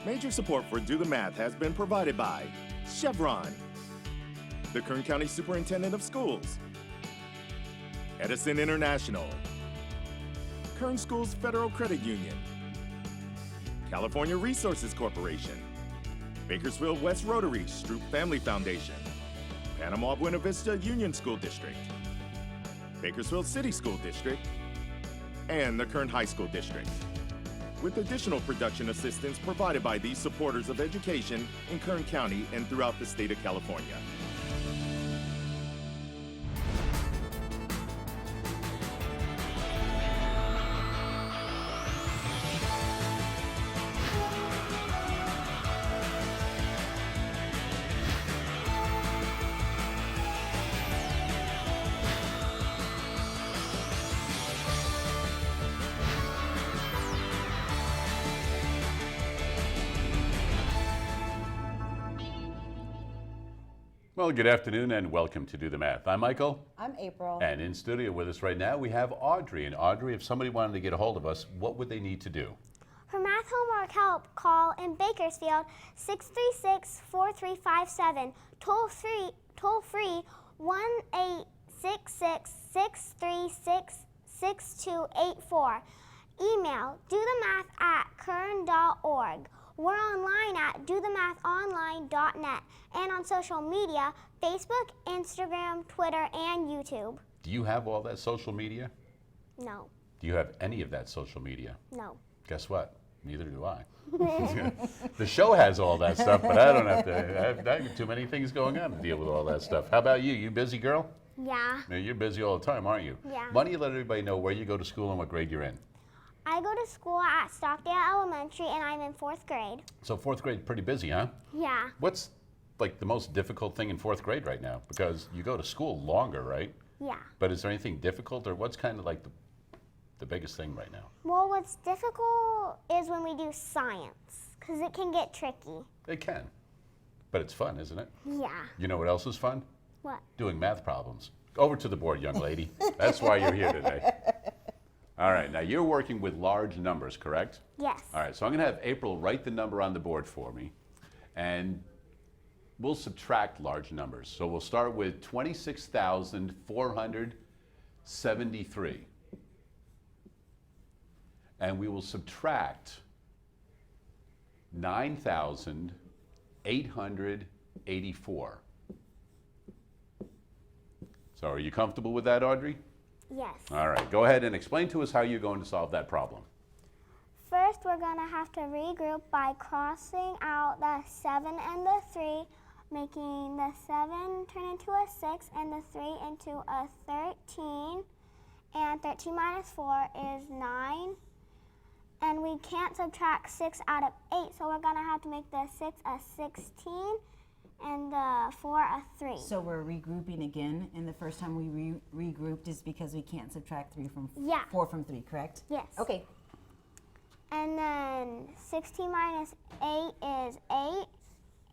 Major support for Do the Math has been provided by Chevron, the Kern County Superintendent of Schools, Edison International, Kern Schools Federal Credit Union, California Resources Corporation, Bakersfield West Rotary Stroop Family Foundation, Panama Buena Vista Union School District, Bakersfield City School District, and the Kern High School District, with additional production assistance provided by these supporters of education in Kern County and throughout the state of California. Well, good afternoon and welcome to Do the Math. I'm Michael. I'm April. And in studio with us right now we have Audrey. And Audrey, if somebody wanted to get a hold of us, what would they need to do? For math homework help, call in Bakersfield 636-4357. Toll free 1-866-636-6284. Email dothemath@kern.org. We're online at dothemathonline.net and on social media, Facebook, Instagram, Twitter, and YouTube. Do you have all that social media? No. Do you have any of that social media? No. Guess what? Neither do I. The show has all that stuff, but I don't have to. I have too many things going on to deal with all that stuff. How about you? You busy girl? Yeah. Now, you're busy all the time, aren't you? Yeah. Why don't you let everybody know where you go to school and what grade you're in? I go to school at Stockdale Elementary and I'm in 4th grade. So 4th grade, pretty busy, huh? Yeah. What's like the most difficult thing in 4th grade right now? Because you go to school longer, right? Yeah. But is there anything difficult, or what's kind of like the biggest thing right now? Well, what's difficult is when we do science, because it can get tricky. It can. But it's fun, isn't it? Yeah. You know what else is fun? What? Doing math problems. Over to the board, young lady. That's why you're here today. All right, now you're working with large numbers, correct? Yes. All right, so I'm going to have April write the number on the board for me, and we'll subtract large numbers. So we'll start with 26,473. And we will subtract 9,884. So are you comfortable with that, Audrey? Yes. All right, go ahead and explain to us how you're going to solve that problem. First, we're going to have to regroup by crossing out the 7 and the 3, making the 7 turn into a 6 and the 3 into a 13. And 13 minus 4 is 9. And we can't subtract 6 out of 8, so we're going to have to make the 6 a 16 and the 4 a 3. So we're regrouping again, and the first time we regrouped is because we can't subtract 4 from 3, correct? Yes. Okay. And then 16 minus 8 is 8,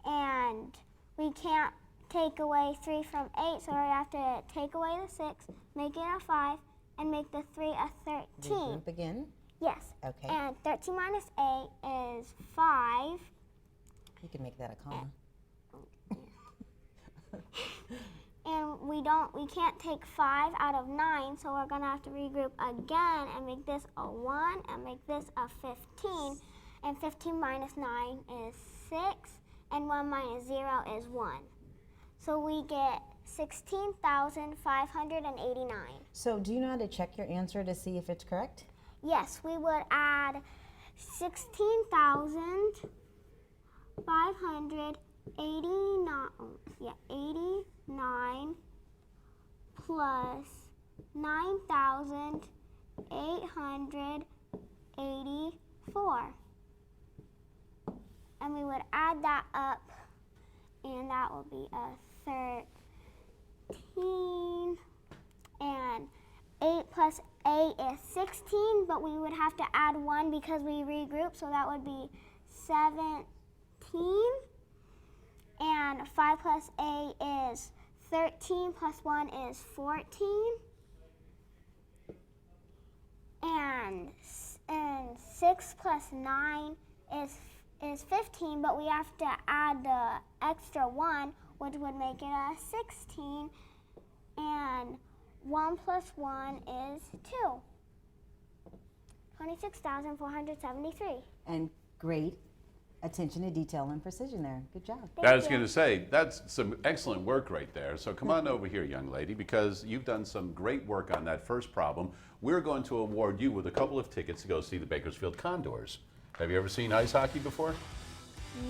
and we can't take away 3 from 8, so we have to take away the 6, make it a 5, and make the 3 a 13. Regroup again. Yes. Okay. And 13 minus 8 is 5. You can make that a comma. And we can't take 5 out of 9, so we're gonna have to regroup again and make this a 1 and make this a 15. And 15 minus 9 is 6, and 1 minus 0 is 1. So we get 16,589. So do you know how to check your answer to see if it's correct? Yes, we would add 89 plus 9,884. And we would add that up, and that will be a 13. And 8 plus 8 is 16, but we would have to add 1 because we regroup, so that would be 17. And 5 plus 8 is 13, plus 1 is 14. And 6 plus 9 is is 15, but we have to add the extra 1, which would make it a 16, and 1 plus 1 is 2. 26,473. And great attention to detail and precision there. Good job. I was going to say, that's some excellent work right there. So come on over here, young lady, because you've done some great work on that first problem. We're going to award you with a couple of tickets to go see the Bakersfield Condors. Have you ever seen ice hockey before?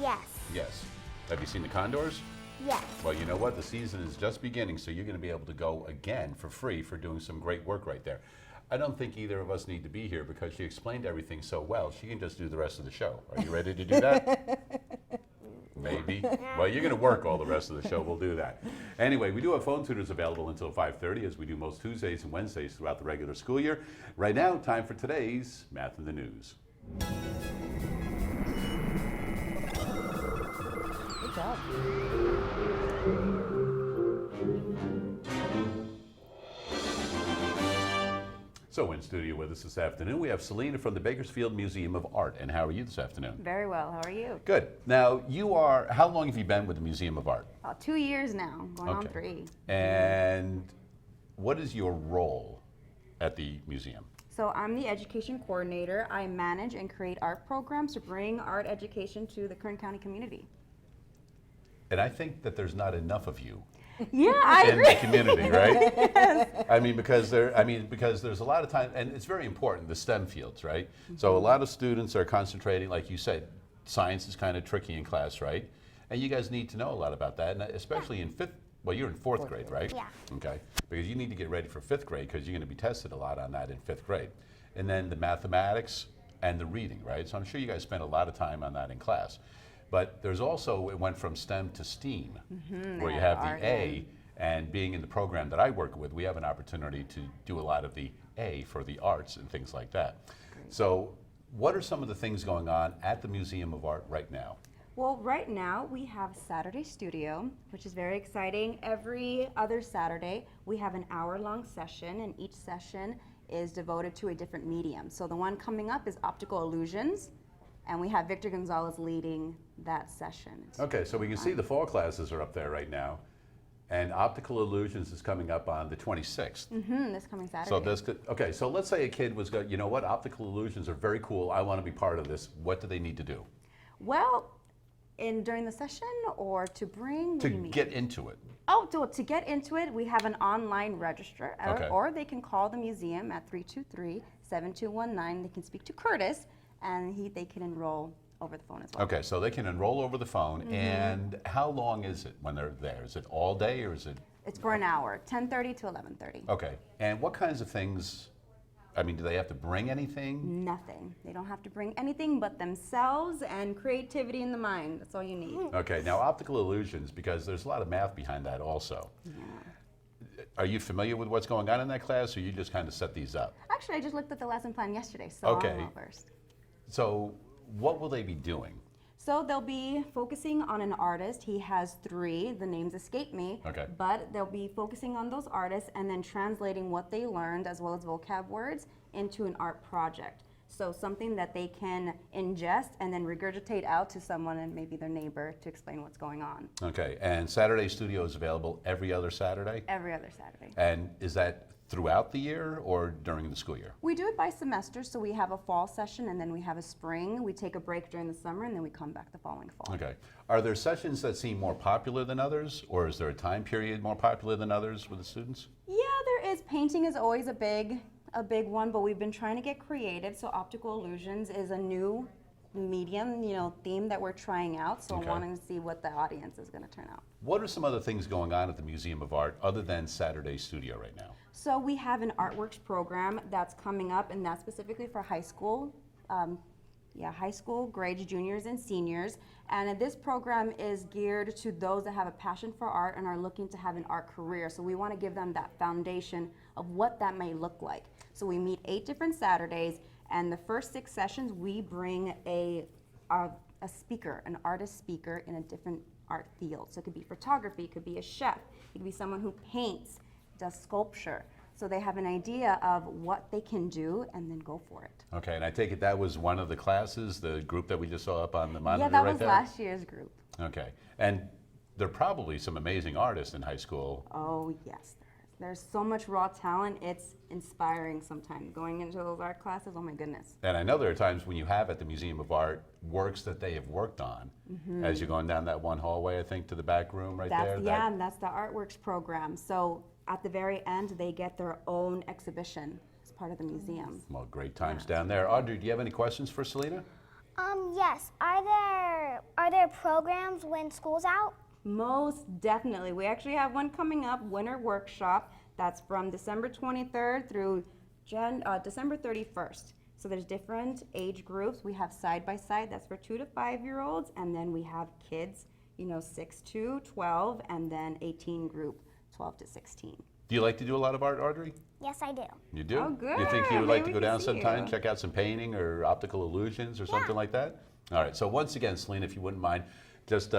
Yes. Yes. Have you seen the Condors? Yes. Well, you know what? The season is just beginning, so you're going to be able to go again for free for doing some great work right there. I don't think either of us need to be here because she explained everything so well. She can just do the rest of the show. Are you ready to do that? Maybe. Well, you're going to work all the rest of the show. We'll do that. Anyway, we do have phone tutors available until 5:30, as we do most Tuesdays and Wednesdays throughout the regular school year. Right now, time for today's Math in the News. Good job. So in studio with us this afternoon, we have Selena from the Bakersfield Museum of Art. And how are you this afternoon? Very well. How are you? Good. Now, how long have you been with the Museum of Art? About 2 years now, going on 3. And what is your role at the museum? So I'm the Education Coordinator. I manage and create art programs to bring art education to the Kern County community. And I think that there's not enough of you Yeah, I in the community, right? Yes. I mean, because there's a lot of time, and it's very important, the STEM fields, right? Mm-hmm. So a lot of students are concentrating, like you said, science is kind of tricky in class, right? And you guys need to know a lot about that, and especially in you're in fourth grade, right? Yeah. Okay, because you need to get ready for 5th grade because you're going to be tested a lot on that in 5th grade. And then the mathematics and the reading, right? So I'm sure you guys spend a lot of time on that in class. But there's also, it went from STEM to STEAM, where you have the A, and being in the program that I work with, we have an opportunity to do a lot of the A for the arts and things like that. Great. So what are some of the things going on at the Museum of Art right now? Well, right now we have Saturday Studio, which is very exciting. Every other Saturday, we have an hour-long session, and each session is devoted to a different medium. So the one coming up is optical illusions, and we have Victor Gonzalez leading that session. Okay, so we can see the fall classes are up there right now, and optical illusions is coming up on the 26th. This coming Saturday. So okay, so let's say a kid was going, you know what, optical illusions are very cool, I want to be part of this. What do they need to do? Well, during the session or to bring? To get into it. Oh, to get into it, we have an online register, Okay. or they can call the museum at 323-7219. They can speak to Curtis, and they can enroll over the phone as well. Okay, so they can enroll over the phone, and how long is it when they're there? Is it all day or is it? It's for an hour, 10:30 to 11:30. Okay, and what kinds of things, I mean, do they have to bring anything? Nothing. They don't have to bring anything but themselves and creativity in the mind. That's all you need. Okay, now optical illusions, because there's a lot of math behind that also. Yeah. Are you familiar with what's going on in that class, or you just kind of set these up? Actually, I just looked at the lesson plan yesterday, so Okay. I'm well versed. So what will they be doing? So they'll be focusing on an artist. He has 3. The names escape me. Okay. But they'll be focusing on those artists and then translating what they learned as well as vocab words into an art project. So something that they can ingest and then regurgitate out to someone and maybe their neighbor to explain what's going on. Okay, and Saturday Studio is available every other Saturday? Every other Saturday. And is that throughout the year or during the school year? We do it by semester, so we have a fall session and then we have a spring. We take a break during the summer and then we come back the following fall. Okay. Are there sessions that seem more popular than others, or is there a time period more popular than others with the students? Yeah, there is. Painting is always a big one, but we've been trying to get creative. So optical illusions is a new medium, theme that we're trying out. So Okay. wanting to see what the audience is going to turn out. What are some other things going on at the Museum of Art other than Saturday Studio right now? So we have an artworks program that's coming up, and that's specifically for high school. High school grades, juniors and seniors. And this program is geared to those that have a passion for art and are looking to have an art career. So we want to give them that foundation of what that may look like. So we meet 8 different Saturdays, and the first 6 sessions we bring a speaker, an artist speaker in a different art field. So it could be photography, it could be a chef, it could be someone who paints, does sculpture. so they have an idea of what they can do and then go for it. Okay, and I take it that was one of the classes, the group that we just saw up on the monitor Yeah, that right was there? last year's group. Okay, and there are probably some amazing artists in high school. Oh, yes. There's so much raw talent. It's inspiring sometimes going into those art classes. Oh my goodness. And I know there are times when you have at the Museum of Art works that they have worked on as you're going down that one hallway, I think, to the back room right there. Yeah, and that's the artworks program. So at the very end, they get their own exhibition as part of the museum. Well, great times down there. Audrey, do you have any questions for Selena? Yes. Are there programs when school's out? Most definitely. We actually have one coming up, Winter Workshop. That's from December 23rd through December 31st. So there's different age groups. We have side by side, that's for 2 to 5 year olds, and then we have kids, 6 to 12, and then 18 group, 12 to 16. Do you like to do a lot of art, Audrey? Yes, I do. You do? Oh, good. You think you would like to Maybe go we can down see sometime, you. check out some painting or optical illusions or something like that? All right, so once again, Selena, if you wouldn't mind, just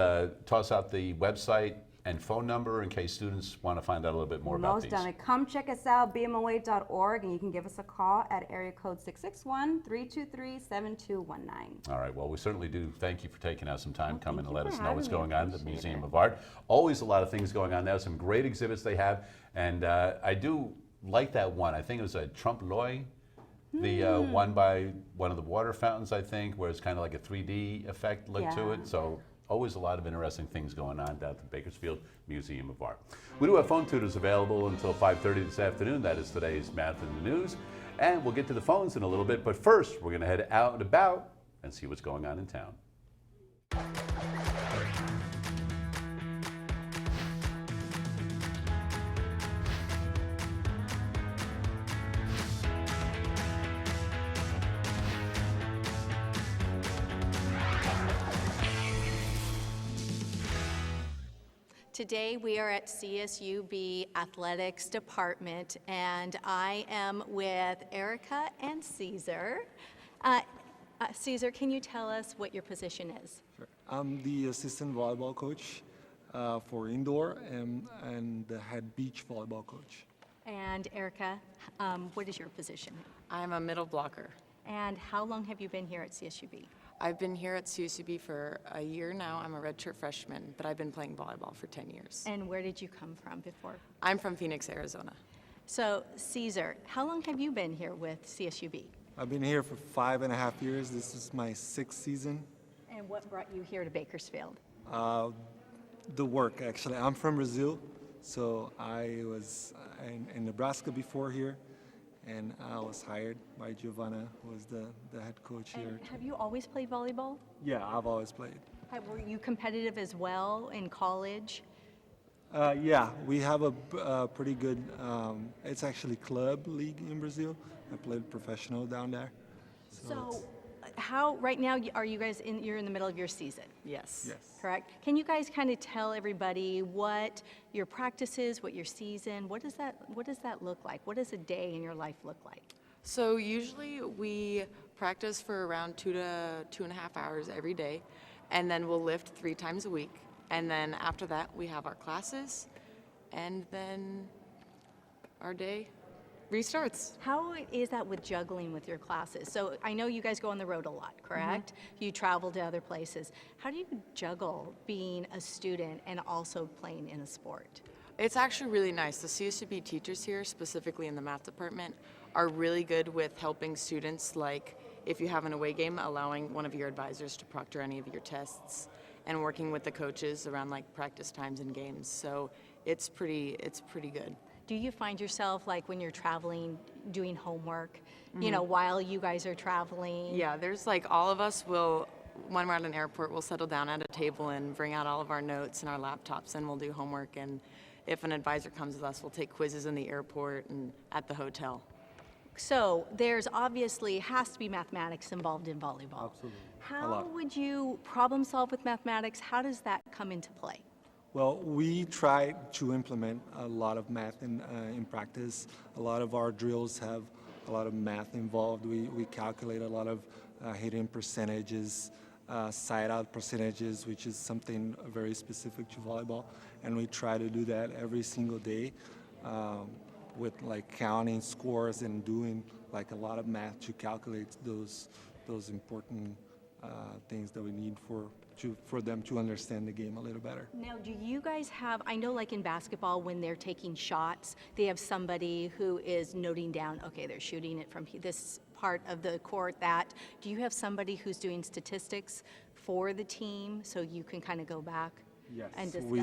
toss out the website and phone number in case students want to find out a little bit more about Most these. definitely. Come check us out, bmoa.org, and you can give us a call at area code 661-323-7219. All right, well, we certainly do thank you for taking out some time coming thank to you let for us know what's having me. going on at the Appreciate Museum it. of Art. Always a lot of things going on there, some great exhibits they have, and I do like that one. I think it was a Trompe l'oeil, the one by one of the water fountains, I think, where it's kind of like a 3D effect look to Yeah. it. So always a lot of interesting things going on down at the Bakersfield Museum of Art. We do have phone tutors available until 5:30 this afternoon. That is today's Math in the News. And we'll get to the phones in a little bit, but first we're going to head out and about and see what's going on in town. Today we are at CSUB Athletics Department, and I am with Erika and Cesar. Cesar, can you tell us what your position is? Sure. I'm the assistant volleyball coach for indoor and the head beach volleyball coach. And Erika, what is your position? I'm a middle blocker. And how long have you been here at CSUB? I've been here at CSUB for a year now. I'm a redshirt freshman, but I've been playing volleyball for 10 years. And where did you come from before? I'm from Phoenix, Arizona. So, Cesar, how long have you been here with CSUB? I've been here for 5.5 years. This is my 6th season. And what brought you here to Bakersfield? The work, actually. I'm from Brazil, so I was in Nebraska before here, and I was hired by Giovanna, who was the head coach here. And have you always played volleyball? Yeah, I've always played. Were you competitive as well in college? Yeah, we have a pretty good, it's actually club league in Brazil. I played professional down there. So, how right now are you guys you're in the middle of your season? Yes. Yes. Correct. Can you guys kind of tell everybody what your practice is, what your season? What does that look like? What does a day in your life look like? So usually we practice for around 2 to 2.5 hours every day, and then we'll lift 3 times a week. And then after that, we have our classes, and then our day restarts. How is that with juggling with your classes? So I know you guys go on the road a lot, correct? You travel to other places. How do you juggle being a student and also playing in a sport? It's actually really nice. The CSUB teachers here, specifically in the math department, are really good with helping students, like if you have an away game, allowing one of your advisors to proctor any of your tests, and working with the coaches around like practice times and games. So it's pretty good. Do you find yourself, like when you're traveling, doing homework, while you guys are traveling? Yeah, there's like all of us will, when we're at an airport, we'll settle down at a table and bring out all of our notes and our laptops, and we'll do homework. And if an advisor comes with us, we'll take quizzes in the airport and at the hotel. So there's obviously has to be mathematics involved in volleyball. Absolutely. How lot. would you problem solve with mathematics? How does that come into play? Well, we try to implement a lot of math in practice. A lot of our drills have a lot of math involved. We calculate a lot of hidden percentages, side-out percentages, which is something very specific to volleyball, and we try to do that every single day. with like counting scores and doing like a lot of math to calculate those important things that we need for them to understand the game a little better. Now, do you guys have, I know like in basketball when they're taking shots, they have somebody who is noting down, okay, they're shooting it from this part of the court, that. Do you have somebody who's doing statistics for the team so you can kind of go back and discuss? We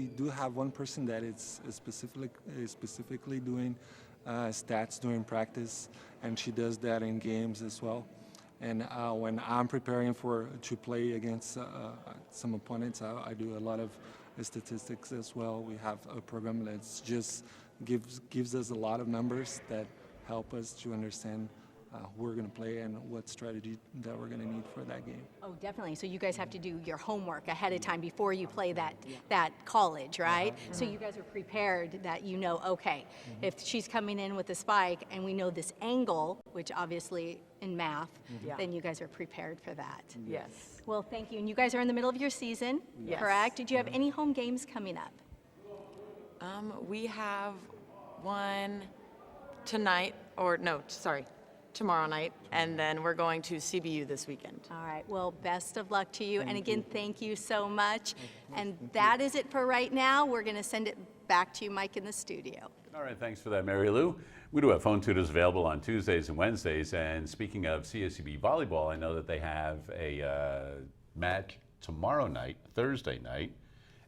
do have one person that is specifically doing stats during practice, and she does that in games as well. And when I'm preparing to play against some opponents, I do a lot of statistics as well. We have a program that's just gives us a lot of numbers that help us to understand who we're going to play and what strategy that we're going to need for that game. Oh, definitely. So you guys have to do your homework ahead of time before you play that college, right? So you guys are prepared that you know, okay, if she's coming in with a spike and we know this angle, which obviously in math, then you guys are prepared for that. Yes. Well, thank you. And you guys are in the middle of your season, correct? Did you have any home games coming up? We have one tonight, tomorrow night, and then we're going to CBU this weekend. All right. Well, best of luck to you. And again, thank you so much. And that is it for right now. We're going to send it back to you, Mike, in the studio. All right, thanks for that, Mary Lou. We do have phone tutors available on Tuesdays and Wednesdays. And speaking of CSUB volleyball, I know that they have a match tomorrow night, Thursday night,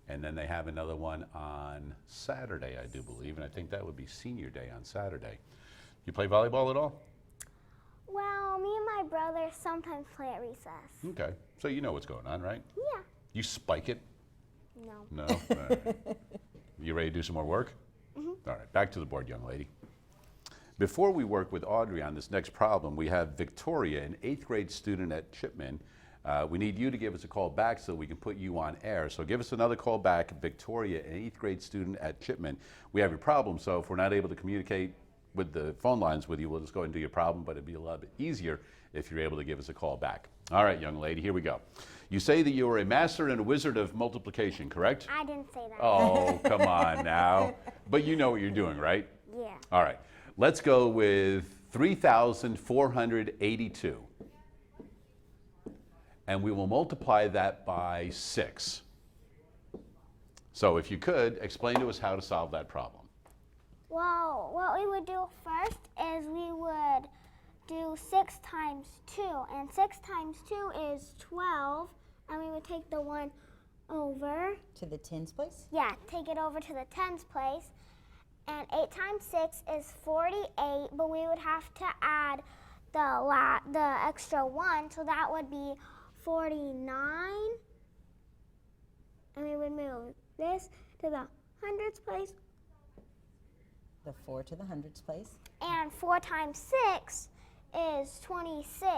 and then they have another one on Saturday, I do believe, and I think that would be senior day on Saturday. You play volleyball at all? Well, me and my brother sometimes play at recess. Okay, so you know what's going on, right? Yeah. You spike it? No. No? All right. You ready to do some more work? All right, back to the board, young lady. Before we work with Audrey on this next problem, we have Victoria, an 8th grade student at Chipman. We need you to give us a call back so we can put you on air. So give us another call back, Victoria, an 8th grade student at Chipman. We have your problem, so if we're not able to communicate with the phone lines with you, we'll just go ahead and do your problem, but it'd be a lot easier if you're able to give us a call back. All right, young lady, here we go. You say that you are a master and a wizard of multiplication, correct? I didn't say that. Oh, come on now. But you know what you're doing, right? Yeah. All right, let's go with 3,482. And we will multiply that by 6. So if you could, explain to us how to solve that problem. Well, what we would do first is we would do 6 times 2, and 6 times 2 is 12, and we would take the 1 over. To the tens place? Yeah, take it over to the tens place, and 8 times 6 is 48, but we would have to add the extra 1, so that would be 49, and we would move this to the hundreds place. The 4 to the hundreds place. And 4 times 6 is 26.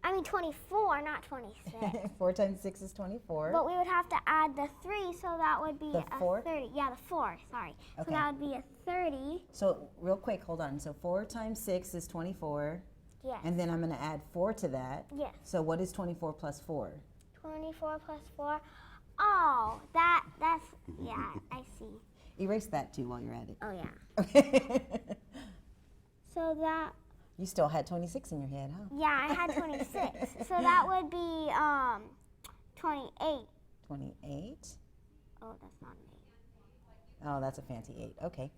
I mean 24, not 26. 4 times 6 is 24. But we would have to add the 3, so that would be The 4? 30. Yeah, the 4, sorry. Okay. So that would be a 30. So real quick, hold on. So 4 times 6 is 24. Yes. And then I'm going to add 4 to that. Yes. So what is 24 plus 4? 24 plus 4. Oh, that's, yeah, I see. Erase that too while you're at it. Oh, yeah. Okay. So that, You still had 26 in your head, huh? yeah, I had 26. So that would be 28. 28. Oh, that's not an 8. Oh, that's a fancy 8. Okay.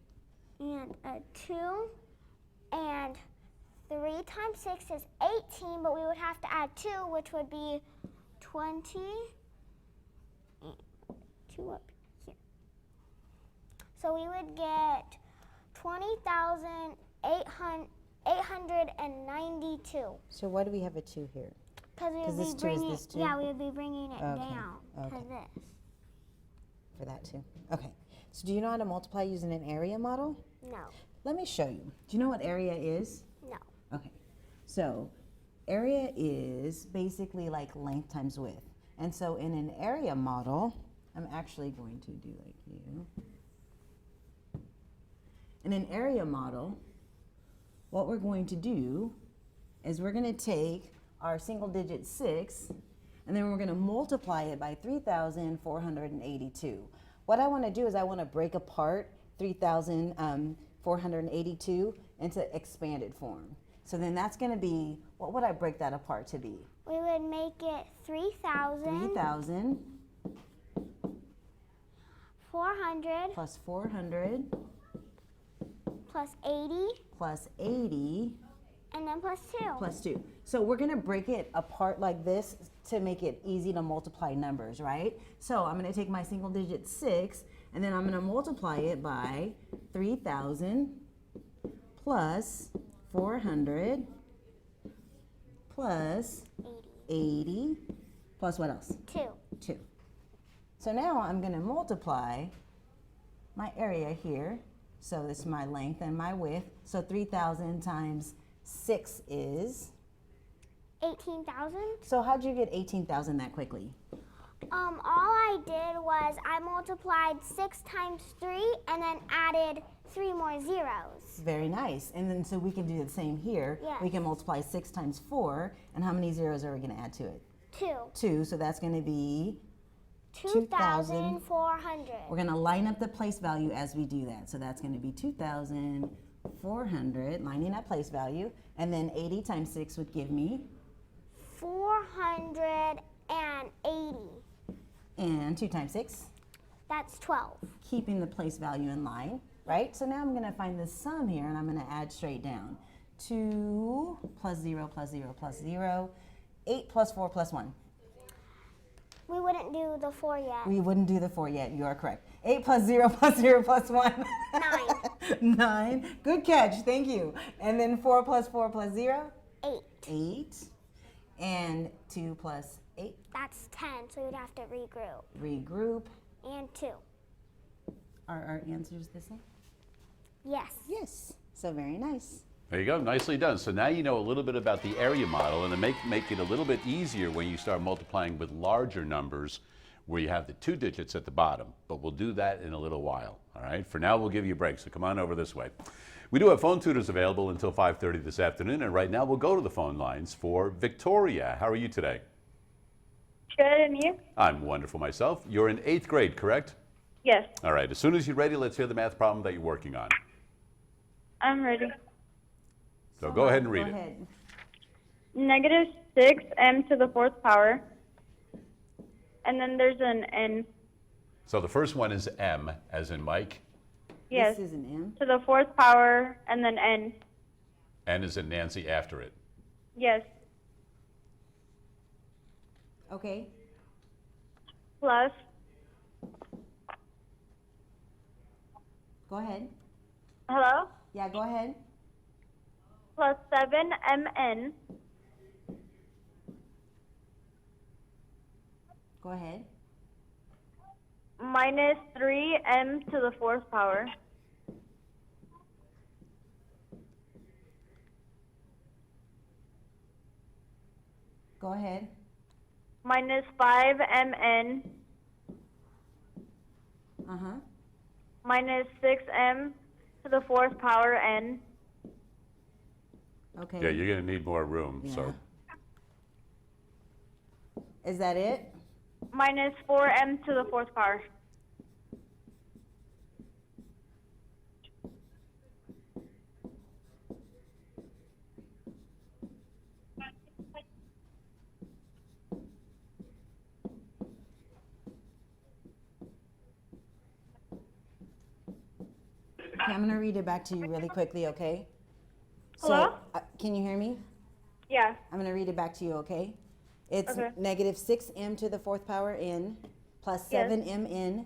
And a 2, and 3 times 6 is 18, but we would have to add 2, which would be 20. 2 up here. So we would get 20,892. So why do we have a 2 here? Because we would this be 2 is bringing, this 2? yeah, we would be bringing it Okay, down to okay. this. For that too. Okay. So do you know how to multiply using an area model? No, Let me show you. Do you know what area is? no. Okay. So area is basically like length times width. And so in an area model, I'm actually going to do like you. In an area model, what we're going to do is we're going to take our single digit 6, and then we're going to multiply it by 3,482. What I want to do is I want to break apart 3,482 into expanded form. So then that's going to be, what would I break that apart to be? We would make it 3,000 400 plus 400 plus 80 plus 80 and then plus 2. plus 2. So we're going to break it apart like this to make it easy to multiply numbers, right? So I'm going to take my single digit 6, and then I'm going to multiply it by 3,000 plus 400 plus 80 plus what else? 2. 2. So now I'm going to multiply my area here. So this is my length and my width. So 3,000 times 6 is? 18,000. So how'd you get 18,000 that quickly? All I did was I multiplied 6 times 3 and then added 3 more zeros. Very nice. And then so we can do the same here. Yes. We can multiply 6 times 4. And how many zeros are we going to add to it? 2. 2. So that's going to be 2,400. We're going to line up the place value as we do that. So that's going to be 2,400, lining up place value. And then 80 times 6 would give me? 480. And 2 times 6? That's 12. Keeping the place value in line, right? So now I'm going to find the sum here, and I'm going to add straight down. 2 plus 0 plus 0 plus 0. 8 plus 4 plus 1. We wouldn't do the 4 yet. We wouldn't do the 4 yet. You are correct. 8 plus 0 plus 0 plus 1. 9. 9. Good catch. Thank you. And then 4 plus 4 plus 0? 8. 8. And 2 plus 8? That's 10, so you'd have to regroup. Regroup. And 2. Are our answers the same? Yes. Yes. So very nice. There you go, nicely done. So now you know a little bit about the area model, and to make it a little bit easier when you start multiplying with larger numbers where you have the 2 digits at the bottom. But we'll do that in a little while, all right? For now, we'll give you a break, so come on over this way. We do have phone tutors available until 5:30 this afternoon, and right now we'll go to the phone lines for Victoria. How are you today? Good, and you? I'm wonderful myself. You're in 8th grade, correct? Yes, All right, as soon as you're ready, let's hear the math problem that you're working on. I'm ready. So go ahead and read Go it. ahead. Negative 6m to the 4th power. And then there's an n. So the first one is M, as in Mike. Yes, This is an M. to the 4th power, and then n. N is in Nancy after it. Yes, Okay. plus Go ahead. hello? Yeah, go ahead. Plus 7mn Go ahead. minus 3m to the 4th power. Go ahead. Minus 5mn Uh-huh. minus 6m to the 4th power n. Okay. Yeah, you're going to need more room, so. Is that it? Minus 4m to the 4th power. Okay, I'm going to read it back to you really quickly, okay? Hello? So, can you hear me? Yeah, I'm going to read it back to you, okay? It's Okay. negative 6m to the 4th power n plus Yes. 7mn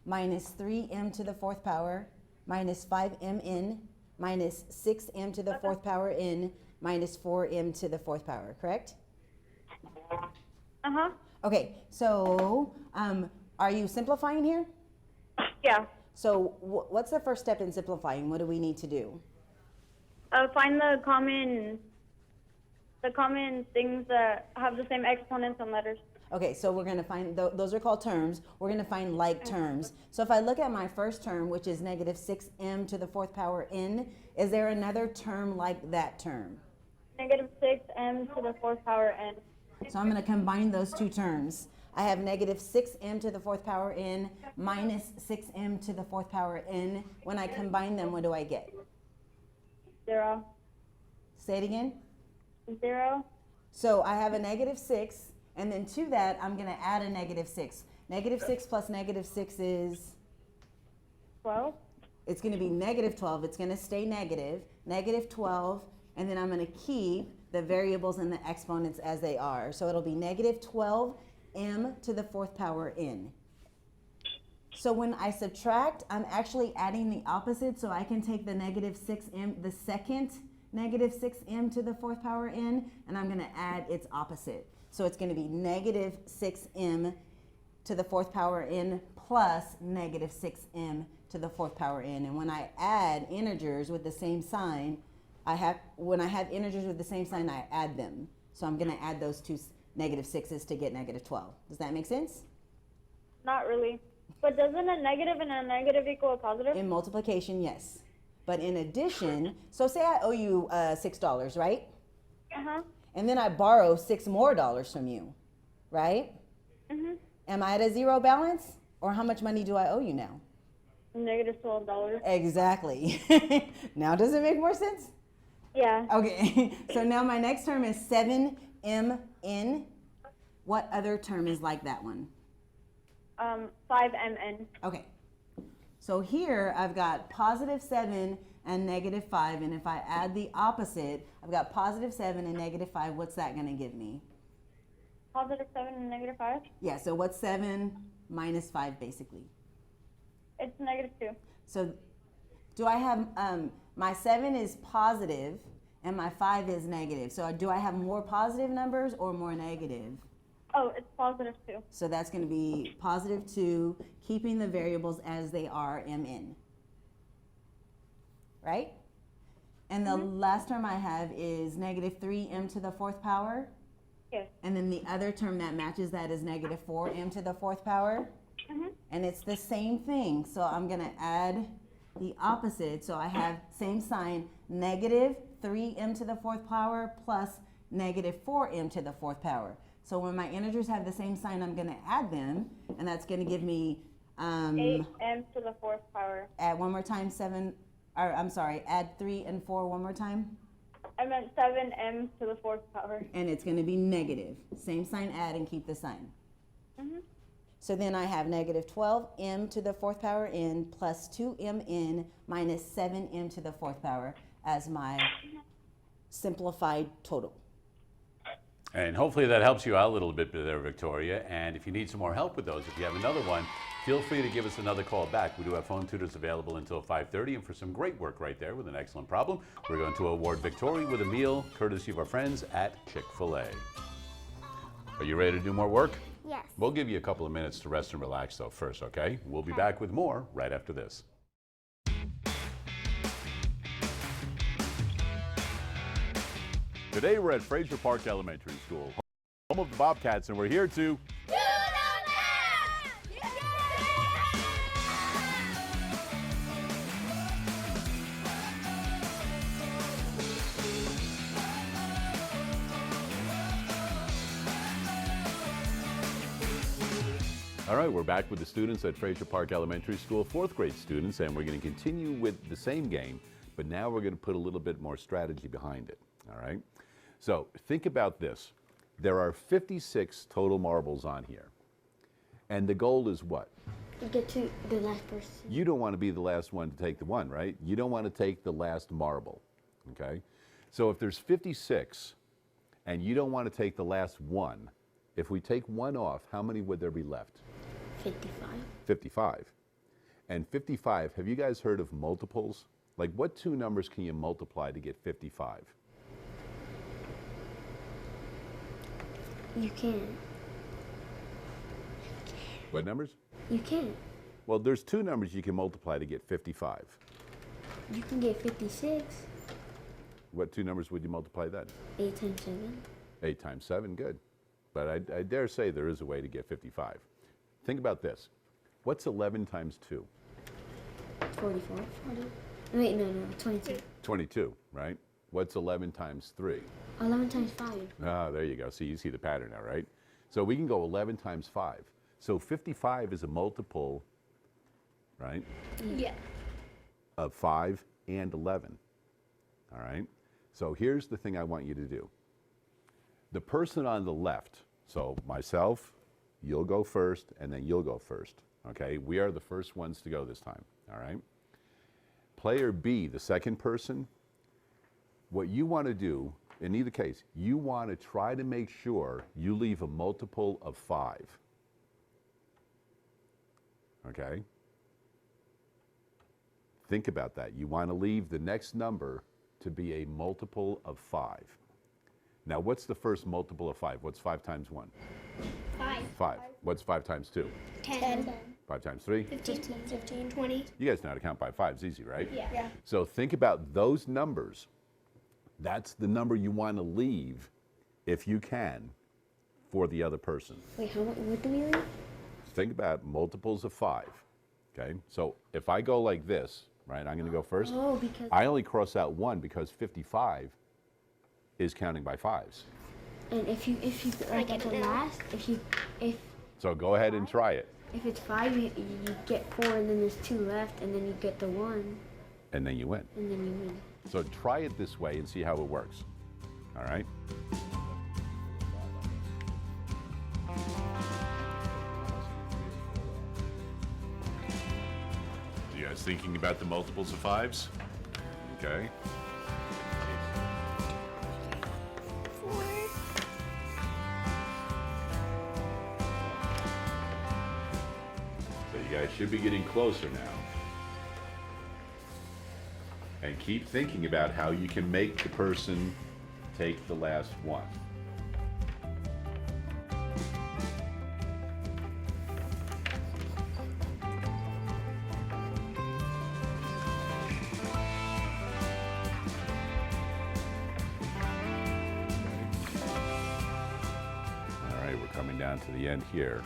minus 3m to the 4th power minus 5mn minus 6m to the 4th power n minus 4m to the 4th power, correct? uh-huh, Okay, so are you simplifying here? yeah. So what's the first step in simplifying? What do we need to do? Find the common things that have the same exponents and letters. Okay, so we're going to find, those are called terms. We're going to find like terms. So if I look at my first term, which is negative 6m to the 4th power n, is there another term like that term? Negative 6m to the 4th power n. So I'm going to combine those two terms. I have negative 6m to the 4th power n minus 6m to the 4th power n. When I combine them, what do I get? 0. Say it again. 0. So I have a negative 6, and then to that, I'm going to add a negative 6. Negative 6 plus negative 6 is? 12. It's going to be negative 12. It's going to stay negative. Negative 12, and then I'm going to keep the variables and the exponents as they are. So it'll be negative 12m to the 4th power n. So when I subtract, I'm actually adding the opposite, so I can take the negative 6m, the second negative 6m to the 4th power n, and I'm going to add its opposite. So it's going to be negative 6m to the 4th power n plus negative 6m to the 4th power n. And when I add integers with the same sign, when I have integers with the same sign, I add them. So I'm going to add those two negative 6's to get negative 12. Does that make sense? Not really. But doesn't a negative and a negative equal a positive? In multiplication, yes. But in addition, so say I owe you $6, right? Uh-huh. And then I borrow $6 more from you, right? Mm-hmm. Am I at a zero balance? Or how much money do I owe you now? Negative $12. Exactly. Now does it make more sense? Yeah. Okay, so now my next term is 7mn. What other term is like that one? 5mn. Okay, so here I've got positive 7 and negative 5, and if I add the opposite, I've got positive 7 and negative 5. What's that going to give me? Positive 7 and negative 5? Yeah, so what's 7 minus 5 basically? It's negative 2. So do I have, my 7 is positive and my 5 is negative. So do I have more positive numbers or more negative? Oh, it's positive 2. So that's going to be positive 2, keeping the variables as they are, mn. Right? And the last term I have is negative 3m to the 4th power. Yes. And then the other term that matches that is negative 4m to the 4th power. And it's the same thing. So I'm going to add the opposite. So I have same sign, negative 3m to the 4th power plus negative 4m to the 4th power. So when my integers have the same sign, I'm going to add them, and that's going to give me 8m to the 4th power. add one more time, add 3 and 4 one more time. I meant 7m to the 4th power. And it's going to be negative. Same sign, add, and keep the sign. So then I have negative 12m to the 4th power n plus 2mn minus 7m to the 4th power as my simplified total. And hopefully that helps you out a little bit there, Victoria. And if you need some more help with those, if you have another one, feel free to give us another call back. We do have phone tutors available until 5:30, and for some great work right there with an excellent problem, we're going to award Victoria with a meal courtesy of our friends at Chick-fil-A. Are you ready to do more work? Yes. We'll give you a couple of minutes to rest and relax though first, okay? We'll be back with more right after this. Today we're at Fraser Park Elementary School, home of the Bobcats, and we're here to All right, we're back with the students at Fraser Park Elementary School, 4th grade students, and we're going to continue with the same game, but now we're going to put a little bit more strategy behind it, all right? So think about this. There are 56 total marbles on here, and the goal is what? Get to the last person. You don't want to be the last one to take the one, right? You don't want to take the last marble, okay? So if there's 56, and you don't want to take the last one, if we take one off, how many would there be left? 55. 55. And 55, have you guys heard of multiples? Like what two numbers can you multiply to get 55? You can't. What numbers? You can't. Well, there's two numbers you can multiply to get 55. You can get 56. What two numbers would you multiply then? 8 times 7. 8 times 7, good. But I dare say there is a way to get 55. Think about this. What's 11 times 2? 44. 40. Wait, no, 22. 22, right? What's 11 times 3? 11 times 5. Ah, there you go. See, you see the pattern now, right? So we can go 11 times 5. So 55 is a multiple, right, Yeah. of 5 and 11. All right? So here's the thing I want you to do. The person on the left, so myself, you'll go first, and then you'll go first. Okay? We are the first ones to go this time. All right? Player B, the second person, what you want to do, in either case, you want to try to make sure you leave a multiple of 5. Okay? Think about that. You want to leave the next number to be a multiple of 5. Now, what's the first multiple of 5? What's 5 times 1? 5. 5. What's 5 times 2? 10. 5 times 3? 15. 20. You guys know how to count by 5s, easy, right? Yeah. So think about those numbers. That's the number you want to leave, if you can, for the other person. Wait, how much? What do we leave? Think about multiples of 5. Okay? So if I go like this, right, I'm going to go first. Oh, because. I only cross out 1 because 55 is counting by 5s. And if you like at the last, if So go ahead and try it. it's 5, you get 4, and then there's 2 left, and then you get the 1, And then you win. and then you win. So try it this way and see how it works. All right? You guys thinking about the multiples of 5s? Okay. So you guys should be getting closer now. And keep thinking about how you can make the person take the last one. All right, we're coming down to the end here.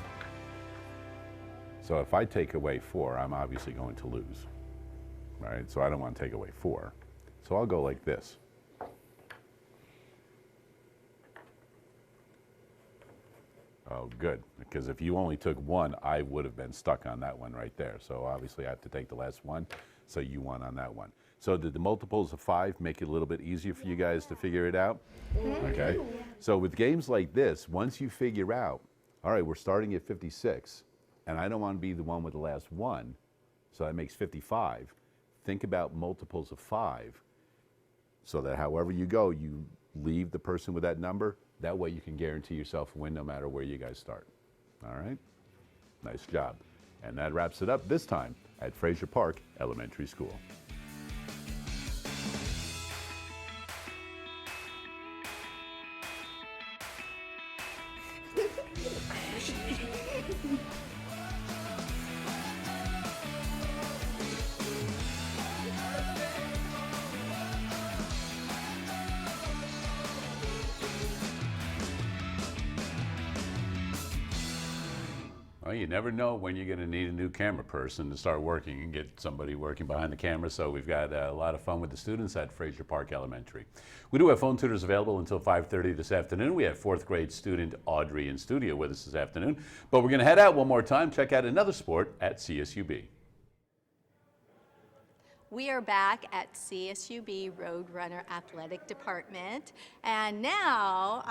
So if I take away 4, I'm obviously going to lose. Right? So I don't want to take away 4. So I'll go like this. Oh, good. Because if you only took 1, I would have been stuck on that one right there. So obviously I have to take the last one. So you won on that one. So did the multiples of 5 make it a little bit easier for you guys to figure it out? Okay. So with games like this, once you figure out, all right, we're starting at 56, and I don't want to be the one with the last one, so that makes 55. Think about multiples of 5 so that however you go, you leave the person with that number. That way you can guarantee yourself a win no matter where you guys start. All right? Nice job. And that wraps it up this time at Fraser Park Elementary School. Well, you never know when you're going to need a new camera person to start working and get somebody working behind the camera. So we've got a lot of fun with the students at Fraser Park Elementary. We do have phone tutors available until 5:30 this afternoon. We have 4th grade student Audrey in studio with us this afternoon. But we're going to head out one more time, check out another sport at CSUB. We are back at CSUB Roadrunner Athletic Department, and now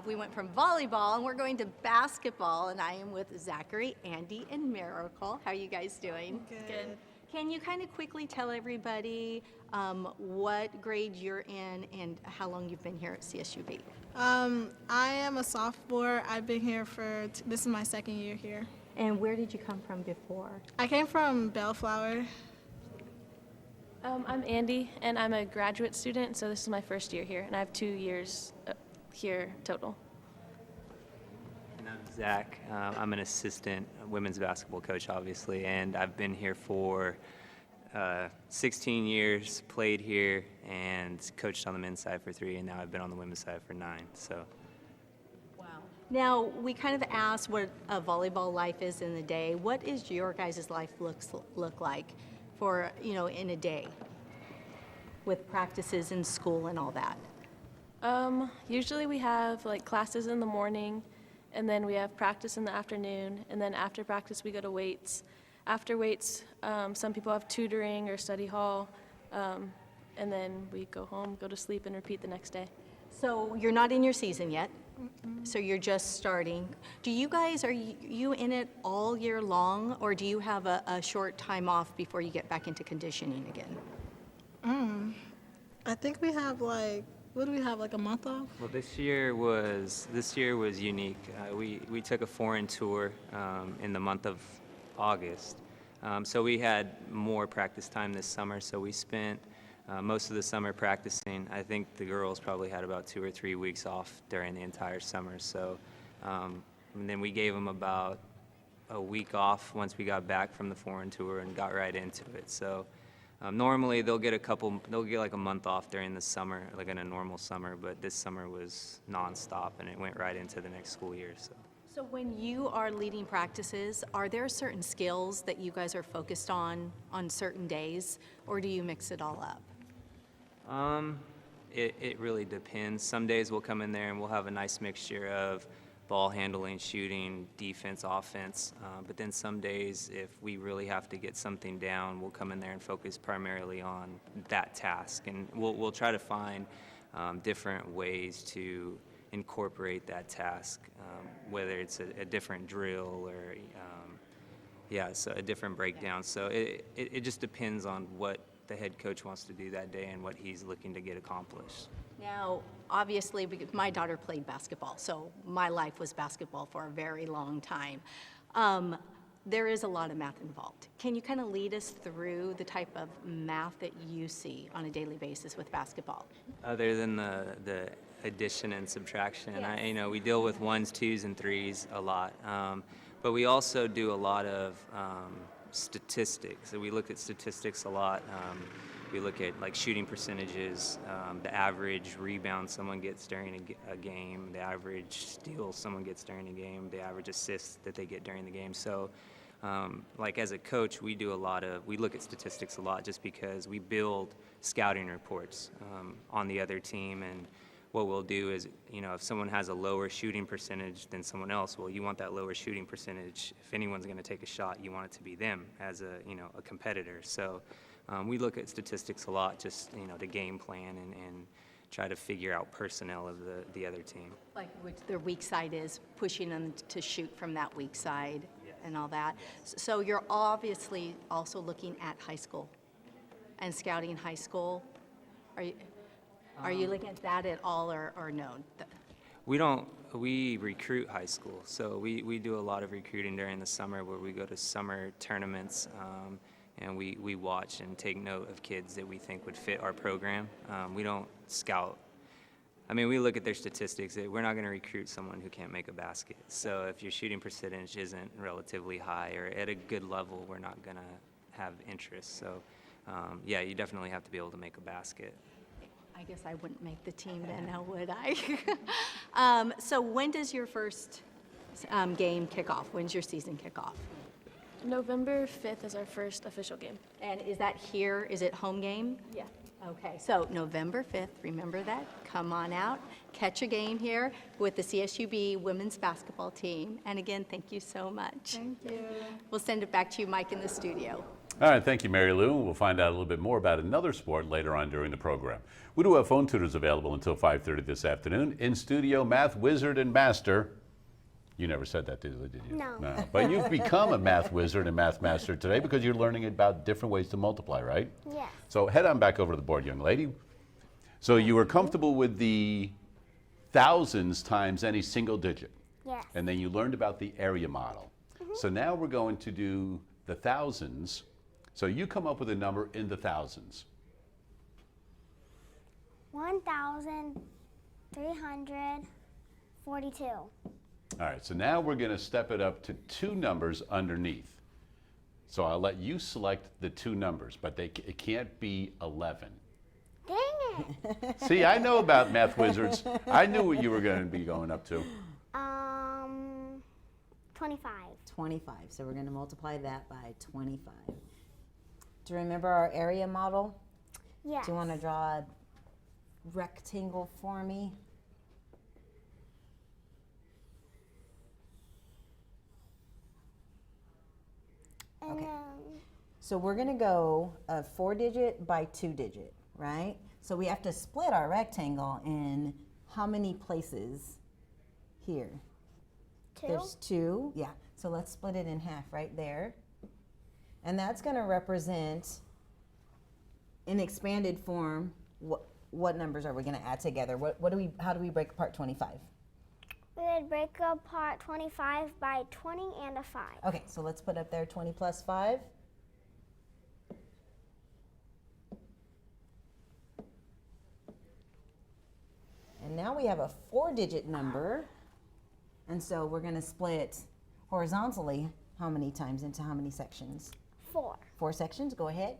we went from volleyball and we're going to basketball, and I am with Zachary, Andy, and Miracle. How are you guys doing? Good. Can you kind of quickly tell everybody what grade you're in and how long you've been here at CSUB? I am a sophomore. I've been here this is my 2nd year here. And where did you come from before? I came from Bellflower. I'm Andy, and I'm a graduate student, so this is my 1st year here, and I have 2 years here total. And I'm Zach. I'm an assistant women's basketball coach, obviously, and I've been here for 16 years, played here, and coached on the men's side for 3, and now I've been on the women's side for 9. So. Wow. Now, we kind of asked what a volleyball life is in the day. What is your guys' life look like for, in a day with practices in school and all that? Usually we have like classes in the morning, and then we have practice in the afternoon, and then after practice we go to weights. After weights, some people have tutoring or study hall, and then we go home, go to sleep, and repeat the next day. So you're not in your season yet, so you're just starting. Do you guys, are you in it all year long, or do you have a short time off before you get back into conditioning again? I think we have like, what do we have, like a month off? Well, this year was unique. We took a foreign tour in the month of August, so we had more practice time this summer. So we spent most of the summer practicing. I think the girls probably had about 2 or 3 weeks off during the entire summer. So, and then we gave them about a week off once we got back from the foreign tour and got right into it. So. Normally they'll get like a month off during the summer, like in a normal summer, but this summer was nonstop and it went right into the next school year. So when you are leading practices, are there certain skills that you guys are focused on certain days, or do you mix it all up? It really depends. Some days we'll come in there and we'll have a nice mixture of ball handling, shooting, defense, offense. But then some days, if we really have to get something down, we'll come in there and focus primarily on that task. And we'll try to find different ways to incorporate that task, whether it's a different drill or, so a different breakdown. So it just depends on what the head coach wants to do that day and what he's looking to get accomplished. Now, obviously, my daughter played basketball, so my life was basketball for a very long time. There is a lot of math involved. Can you kind of lead us through the type of math that you see on a daily basis with basketball? Other than the addition and subtraction, Yes. We deal with 1s, 2s, and 3s a lot. But we also do a lot of statistics. So we look at statistics a lot. We look at like shooting percentages, the average rebound someone gets during a game, the average steal someone gets during a game, the average assists that they get during the game. So like as a coach, we look at statistics a lot just because we build scouting reports on the other team. And what we'll do is, if someone has a lower shooting percentage than someone else, well, you want that lower shooting percentage. If anyone's going to take a shot, you want it to be them as a competitor. So we look at statistics a lot, just to game plan and try to figure out personnel of the other team. Like which their weak side is, pushing them to shoot from that weak side and all that. So you're obviously also looking at high school and scouting high school. Are you looking at that at all or no? We recruit high school, so we do a lot of recruiting during the summer where we go to summer tournaments. And we watch and take note of kids that we think would fit our program. We don't scout. We look at their statistics. We're not going to recruit someone who can't make a basket. So if your shooting percentage isn't relatively high or at a good level, we're not going to have interest. So, you definitely have to be able to make a basket. I guess I wouldn't make the team then, now would I? So when does your first game kick off? When's your season kick off? November 5th is our first official game. And is that here? Is it home game? Yeah. Okay, so November 5th, remember that. Come on out, catch a game here with the CSUB women's basketball team. And again, thank you so much. Thank you. We'll send it back to you, Mike, in the studio. All right, thank you, Mary Lou. We'll find out a little bit more about another sport later on during the program. We do have phone tutors available until 5:30 this afternoon. In studio, math wizard and master. You never said that, did you? No. But you've become a math wizard and math master today because you're learning about different ways to multiply, right? Yes. So head on back over to the board, young lady. So you were comfortable with the thousands times any single digit. Yes. And then you learned about the area model. So now we're going to do the thousands. So you come up with a number in the thousands. 1,342. All right, so now we're going to step it up to 2 numbers underneath. So I'll let you select the 2 numbers, but it can't be 11. Dang it. See, I know about math wizards. I knew what you were going to be going up to. 25. 25. So we're going to multiply that by 25. Do you remember our area model? Yes. Do you want to draw a rectangle for me? And Okay. So we're gonna go a 4-digit by 2-digit, right? So we have to split our rectangle in how many places here? 2. There's 2, yeah. So let's split it in half right there. And that's gonna represent, in expanded form, what numbers are we gonna add together? How do we break apart 25? We would break apart 25 by 20 and a 5. Okay, so let's put up there 20 plus 5. And now we have a 4-digit number. And so we're going to split horizontally how many times into how many sections? 4. 4 sections, go ahead.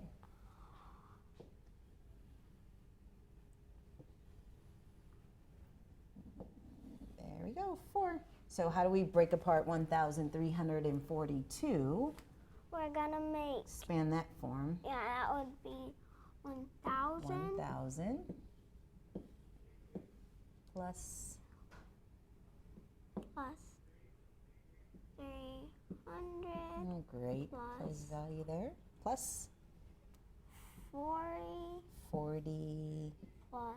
There we go, 4. So how do we break apart 1,342? We're gonna make, Expand that form. yeah, that would be 1,000 1,000 plus plus 300 oh, great plus place value there. Plus 40 40 plus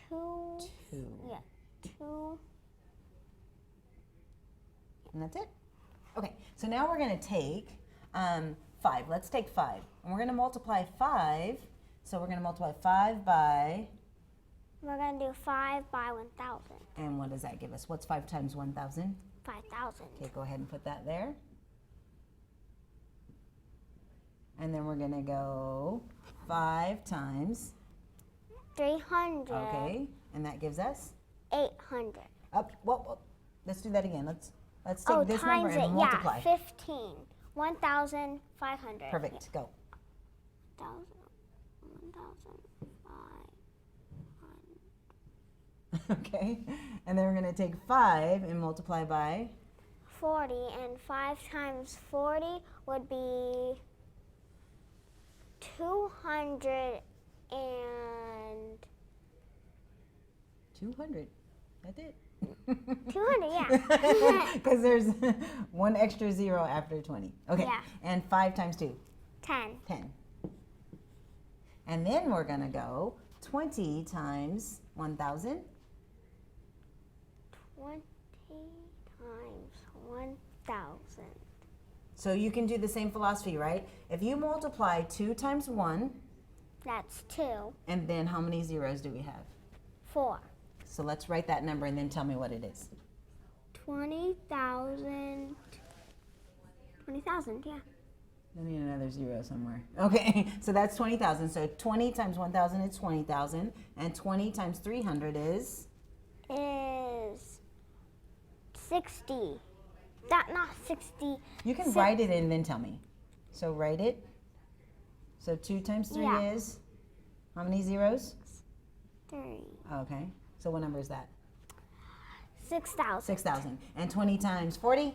2. 2. Yeah, 2. And that's it. Okay, so now we're going to take 5. Let's take 5. And we're going to multiply 5. So we're going to multiply 5 by, We're gonna do 5 by 1,000. and what does that give us? What's 5 times 1,000? 5,000. Okay, go ahead and put that there. And then we're going to go 5 times, 300. okay, and that gives us? 800. Up, whoa. Let's do that again. Let's take this number times and it. multiply. Yeah, 15. 1,500. Perfect, go. 1,500. Okay, and then we're going to take 5 and multiply by? 40, and 5 times 40 would be 200 and 200. That's it. 200, yeah. Because there's one extra 0 after 20. Okay, Yeah. and 5 times 2? 10. 10. And then we're going to go 20 times 1,000. 20 times 1,000. So you can do the same philosophy, right? If you multiply 2 times 1, That's 2. and then how many zeros do we have? 4. So let's write that number and then tell me what it is. 20,000. 20,000, yeah. I need another 0 somewhere. Okay, so that's 20,000. So 20 times 1,000 is 20,000. And 20 times 300 is? Is 60. Not 60. You can write it and then tell me. So write it. So 2 times 3 Yeah. is? How many zeros? 3. Okay, so what number is that? 6,000. 6,000. And 20 times 40?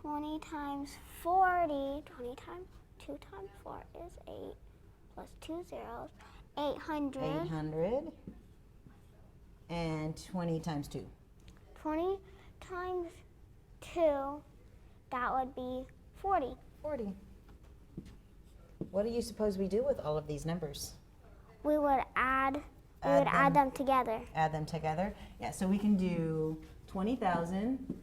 20 times 40. 20 times 2 times 4 is 8. Plus 2 zeros. 800. 800. And 20 times 2? 20 times 2, that would be 40. 40. What do you suppose we do with all of these numbers? We would add Add them together. Add them together? Yeah, so we can do 20,000.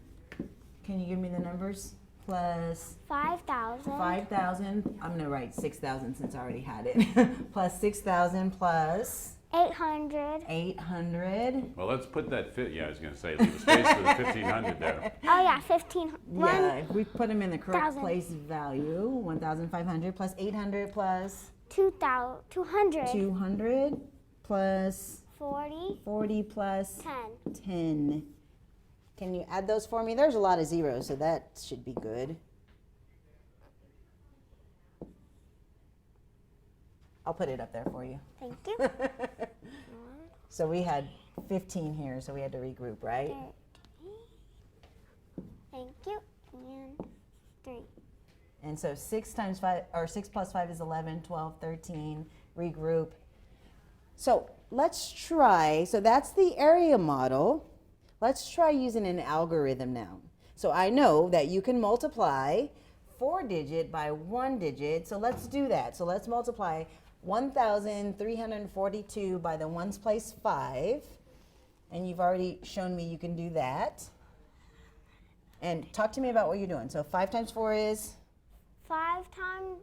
Can you give me the numbers? Plus 5,000. 5,000. I'm going to write 6,000 since I already had it. Plus 6,000 plus 800. 800. Well, let's put that I was going to say, leave a space for the 1,500 there. Oh yeah, 15. Yeah, if we put them in the correct 1,000. place value, 1,500 plus 800 plus 200. 200 plus 40. 40 plus 10. 10. Can you add those for me? There's a lot of zeros, so that should be good. I'll put it up there for you. Thank you. So we had 15 here, so we had to regroup, right? 13. Thank you. And 3. And so 6 times 5, or 6 plus 5 is 11, 12, 13, regroup. So let's try, so that's the area model. Let's try using an algorithm now. So I know that you can multiply 4 digit by 1 digit. So let's do that. So let's multiply 1,342 by the ones place 5. And you've already shown me you can do that. And talk to me about what you're doing. So 5 times 4 is? 5 times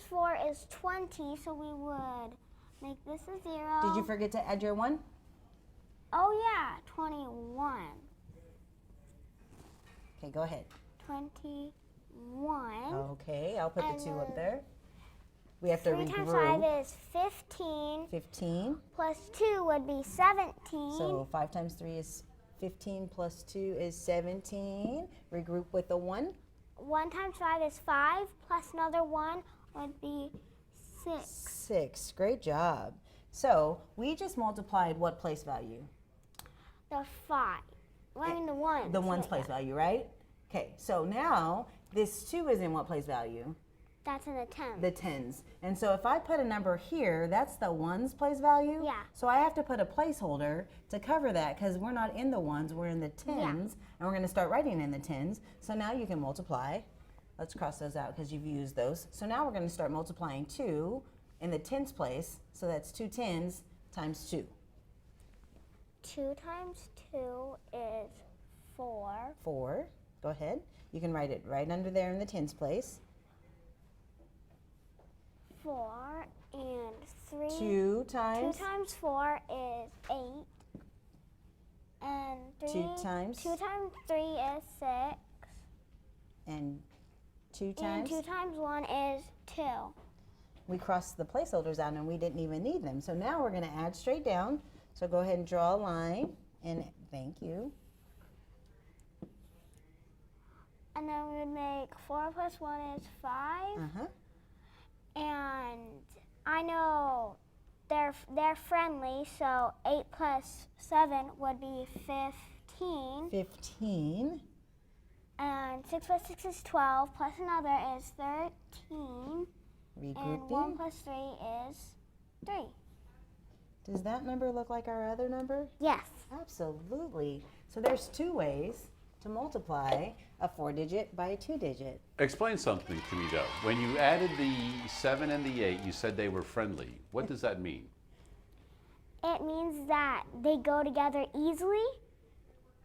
4 is 20, so we would make this a 0. Did you forget to add your 1? Oh yeah, 21. Okay, go ahead. 21. Okay, I'll put the 2 up there. We have to 3 times regroup. 5 is 15. 15. Plus 2 would be 17. So 5 times 3 is 15 plus 2 is 17. Regroup with the 1. 1 times 5 is 5, plus another 1 would be 6. 6. Great job. So we just multiplied what place value? The 5. Well, I mean the 1. The 1's place value, right? Okay, so now this 2 is in what place value? That's in the 10s. The 10s. And so if I put a number here, that's the 1's place value? Yeah. So I have to put a placeholder to cover that because we're not in the 1s, we're in the 10s. Yeah. And we're going to start writing in the 10s. So now you can multiply. Let's cross those out because you've used those. So now we're going to start multiplying 2 in the 10s place. So that's 2 10s times 2. 2 times 2 is 4. 4. Go ahead. You can write it right under there in the 10s place. 4 and 3. 2 times? 2 times 4 is 8. And 2 times? 2 times 3 is 6. And 2 And times? 2 times 1 is 2. We crossed the placeholders out and we didn't even need them. So now we're going to add straight down. So go ahead and draw a line. And thank you. And then we would make 4 plus 1 is 5. Uh-huh. And I know they're friendly, so 8 plus 7 would be 15. 15. And 6 plus 6 is 12, plus another is 13. And 1 Regrouping. plus 3 is 3. Does that number look like our other number? Yes. Absolutely. So there's 2 ways to multiply a 4-digit by a 2-digit. Explain something to me though. When you added the 7 and the 8, you said they were friendly. What does that mean? It means that they go together easily,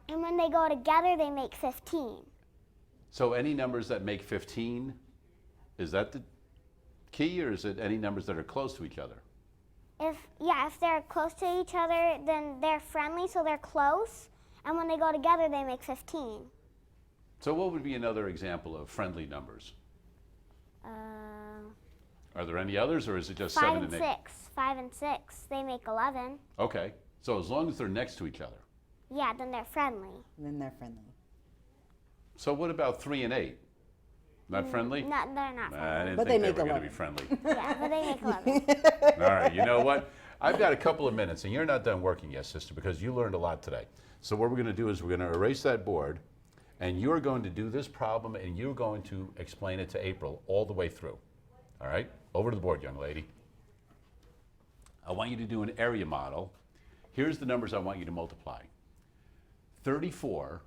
and when they go together, they make 15. So any numbers that make 15, is that the key, or is it any numbers that are close to each other? If they're close to each other, then they're friendly, so they're close. And when they go together, they make 15. So what would be another example of friendly numbers? Are there any others, or is it just 7 and 8? 5 and 6, they make 11. Okay, so as long as they're next to each other. Yeah, then they're friendly. Then they're friendly. So what about 3 and 8? Not friendly? No, they're not friendly. I didn't But think they they were make going to be friendly. Yeah, but they make 11. All right, you know what? I've got a couple of minutes, and you're not done working yet, sister, because you learned a lot today. So what we're going to do is we're going to erase that board, and you're going to do this problem, and you're going to explain it to April all the way through. All right? Over to the board, young lady. I want you to do an area model. Here's the numbers I want you to multiply. 34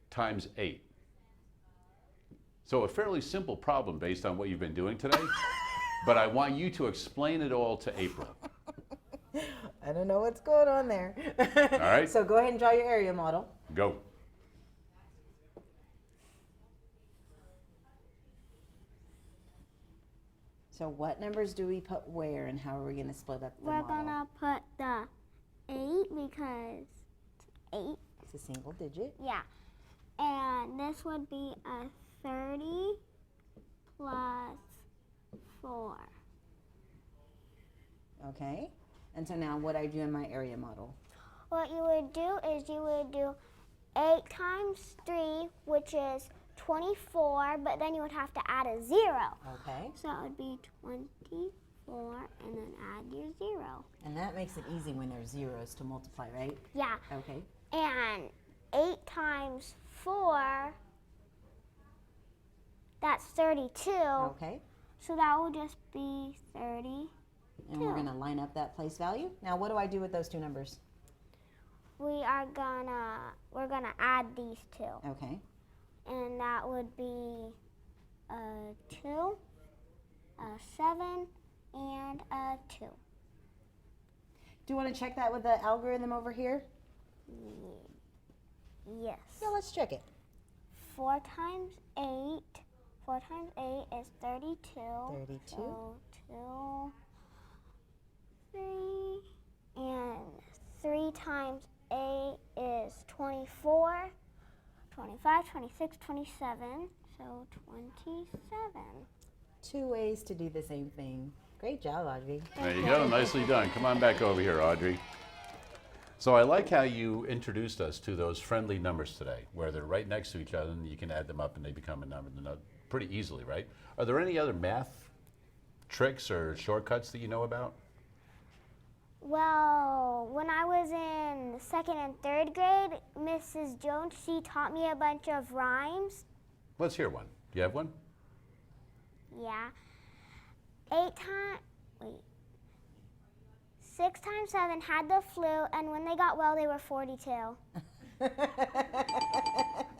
times 8. So a fairly simple problem based on what you've been doing today, but I want you to explain it all to April. I don't know what's going on there. All right. So go ahead and draw your area model. Go. So what numbers do we put where, and how are we going to split up the We're model? going to put the 8 because it's 8. It's a single digit. Yeah. And this would be a 30 plus 4. Okay. And so now what I do in my area model? What you would do is you would do 8 times 3, which is 24, but then you would have to add a 0. Okay. So it would be 24, and then add your 0. And that makes it easy when there's zeros to multiply, right? Yeah. Okay. And 8 times 4, that's 32. Okay. So that will just be 30. And we're going to line up that place value. Now what do I do with those 2 numbers? we're gonna add these two. Okay. And that would be a 2, a 7, and a 2. Do you want to check that with the algorithm over here? Yes. Yeah, let's check it. 4 times 8. 4 times 8 is 32. 32. So 2, 3, and 3 times 8 is 24. 25, 26, 27. So 27. 2 ways to do the same thing. Great job, Audrey. There you go, nicely done. Come on back over here, Audrey. So I like how you introduced us to those friendly numbers today, where they're right next to each other and you can add them up and they become a number pretty easily, right? Are there any other math tricks or shortcuts that you know about? Well, when I was in 2nd and 3rd grade, Mrs. Jones, she taught me a bunch of rhymes. Let's hear one. Do you have one? Yeah. 6 times 7 had the flu, and when they got well, they were 42.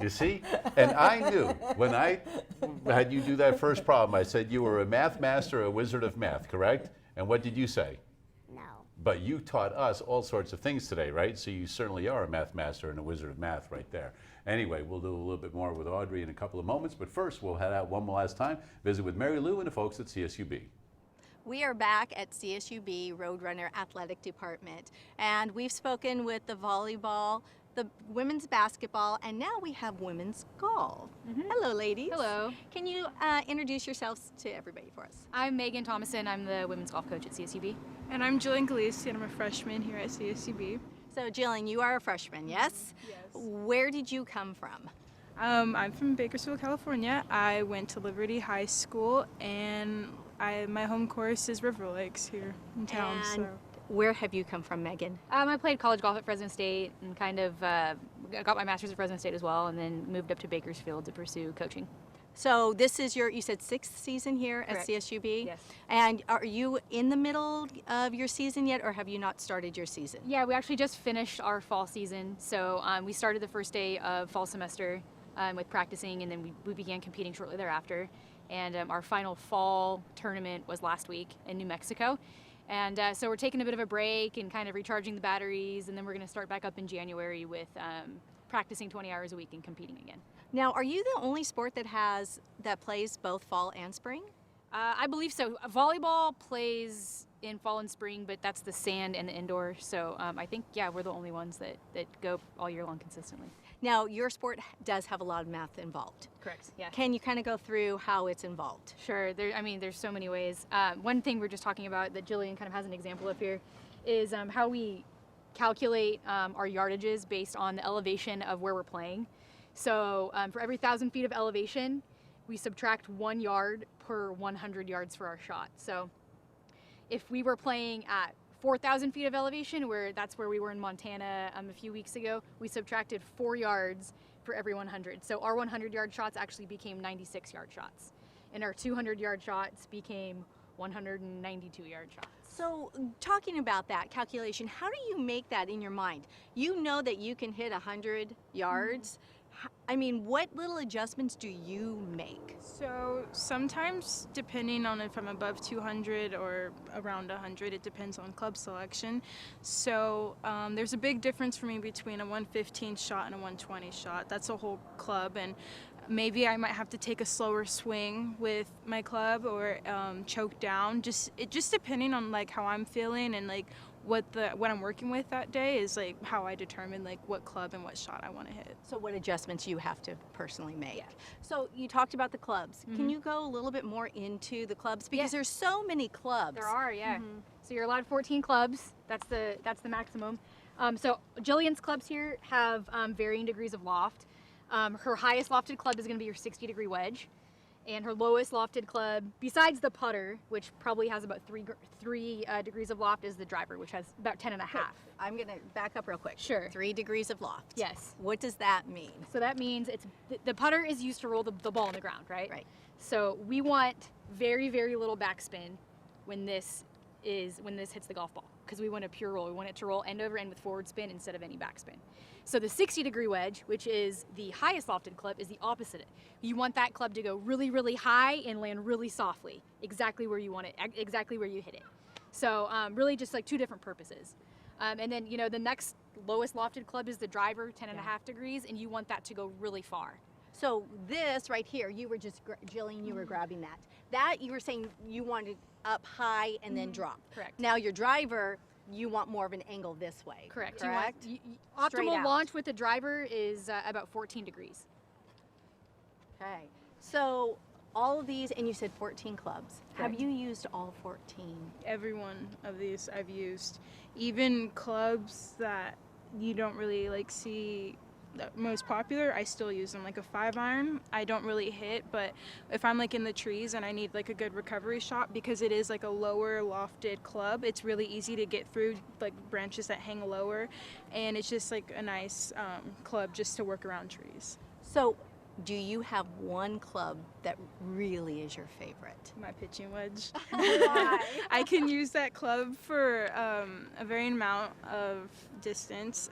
You see? And I knew when I had you do that first problem, I said you were a math master, a wizard of math, correct? And what did you say? No. But you taught us all sorts of things today, right? So you certainly are a math master and a wizard of math right there. Anyway, we'll do a little bit more with Audrey in a couple of moments, but first we'll head out one last time, visit with Mary Lou and the folks at CSUB. We are back at CSUB Roadrunner Athletic Department, and we've spoken with the volleyball, the women's basketball, and now we have women's golf. Hello, ladies. Hello. Can you introduce yourselves to everybody for us? I'm Megan Thomason. I'm the women's golf coach at CSUB. And I'm Jillian Galisi, and I'm a freshman here at CSUB. So, Jillian, you are a freshman, yes? Yes. Where did you come from? I'm from Bakersfield, California. I went to Liberty High School, and my home course is River Lakes here in town. And where have you come from, Megan? I played college golf at Fresno State and kind of got my master's at Fresno State as well, and then moved up to Bakersfield to pursue coaching. So this is you said 6th season here Correct. at CSUB? Yes. And are you in the middle of your season yet, or have you not started your season? Yeah, we actually just finished our fall season. So we started the first day of fall semester with practicing, and then we began competing shortly thereafter. And our final fall tournament was last week in New Mexico. And so we're taking a bit of a break and kind of recharging the batteries, and then we're going to start back up in January with practicing 20 hours a week and competing again. Now, are you the only sport that plays both fall and spring? I believe so. Volleyball plays in fall and spring, but that's the sand and the indoor. So I think, yeah, we're the only ones that go all year long consistently. Now, your sport does have a lot of math involved. Correct, yeah. Can you kind of go through how it's involved? Sure. There's so many ways. One thing we're just talking about that Jillian kind of has an example of here is how we calculate our yardages based on the elevation of where we're playing. So for every 1,000 feet of elevation, we subtract 1 yard per 100 yards for our shot. So if we were playing at 4,000 feet of elevation, that's where we were in Montana a few weeks ago, we subtracted 4 yards for every 100. So our 100-yard shots actually became 96-yard shots. And our 200-yard shots became 192-yard shots. So talking about that calculation, how do you make that in your mind? You know that you can hit 100 yards. I mean, what little adjustments do you make? So sometimes, depending on if I'm above 200 or around 100, it depends on club selection. So there's a big difference for me between a 115 shot and a 120 shot. That's a whole club, and maybe I might have to take a slower swing with my club or choke down. Just depending on like how I'm feeling and like what I'm working with that day is like how I determine like what club and what shot I want to hit. So what adjustments you have to personally make. Yeah. So you talked about the clubs. Mm-hmm. Can you go a little bit more into the clubs? Because there's so many clubs. There are, yeah. Mm-hmm. So you're allowed 14 clubs. That's the maximum. So Jillian's clubs here have varying degrees of loft. Her highest lofted club is going to be your 60-degree wedge. And her lowest lofted club, besides the putter, which probably has about three degrees of loft, is the driver, which has about 10 and a half. I'm going to back up real quick. Sure. 3 degrees of loft. Yes. What does that mean? So that means the putter is used to roll the ball on the ground, right? Right. So we want very, very little backspin when this hits the golf ball. because we want a pure roll. We want it to roll end over end with forward spin instead of any backspin. So the 60-degree wedge, which is the highest lofted club, is the opposite. You want that club to go really, really high and land really softly, exactly where you want it, exactly where you hit it. So really just like two different purposes. And then, you know, the next lowest lofted club is the driver, 10.5 degrees, and you want that to go really far. So this right here, you were just, Jillian, you were grabbing that. That you were saying you wanted up high and then drop. Correct. Now your driver, you want more of an angle this way. Correct. Correct? Optimal launch with the driver is about 14 degrees. Okay. So all of these, and you said 14 clubs. Have you used all 14? Every one of these I've used. Even clubs that you don't really like see the most popular, I still use them. Like a 5-iron, I don't really hit, but if I'm like in the trees and I need like a good recovery shot, because it is like a lower lofted club, it's really easy to get through like branches that hang lower, and it's just like a nice club just to work around trees. So do you have one club that really is your favorite? My pitching wedge. I can use that club for a varying amount of distance,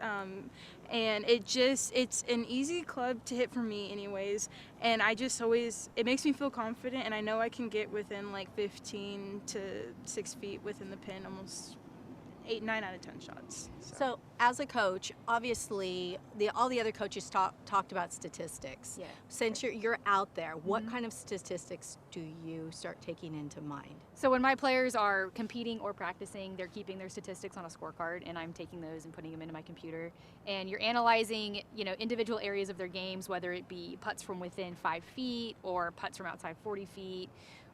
and it's an easy club to hit for me anyways, and I just always, it makes me feel confident, and I know I can get within like 15 to 6 feet within the pin almost 9 out of 10 shots. So as a coach, obviously all the other coaches talked about statistics. Yeah. Since you're out there, what kind of statistics do you start taking into mind? So when my players are competing or practicing, they're keeping their statistics on a scorecard, and I'm taking those and putting them into my computer. And you're analyzing, you know, individual areas of their games, whether it be putts from within 5 feet or putts from outside 40 feet,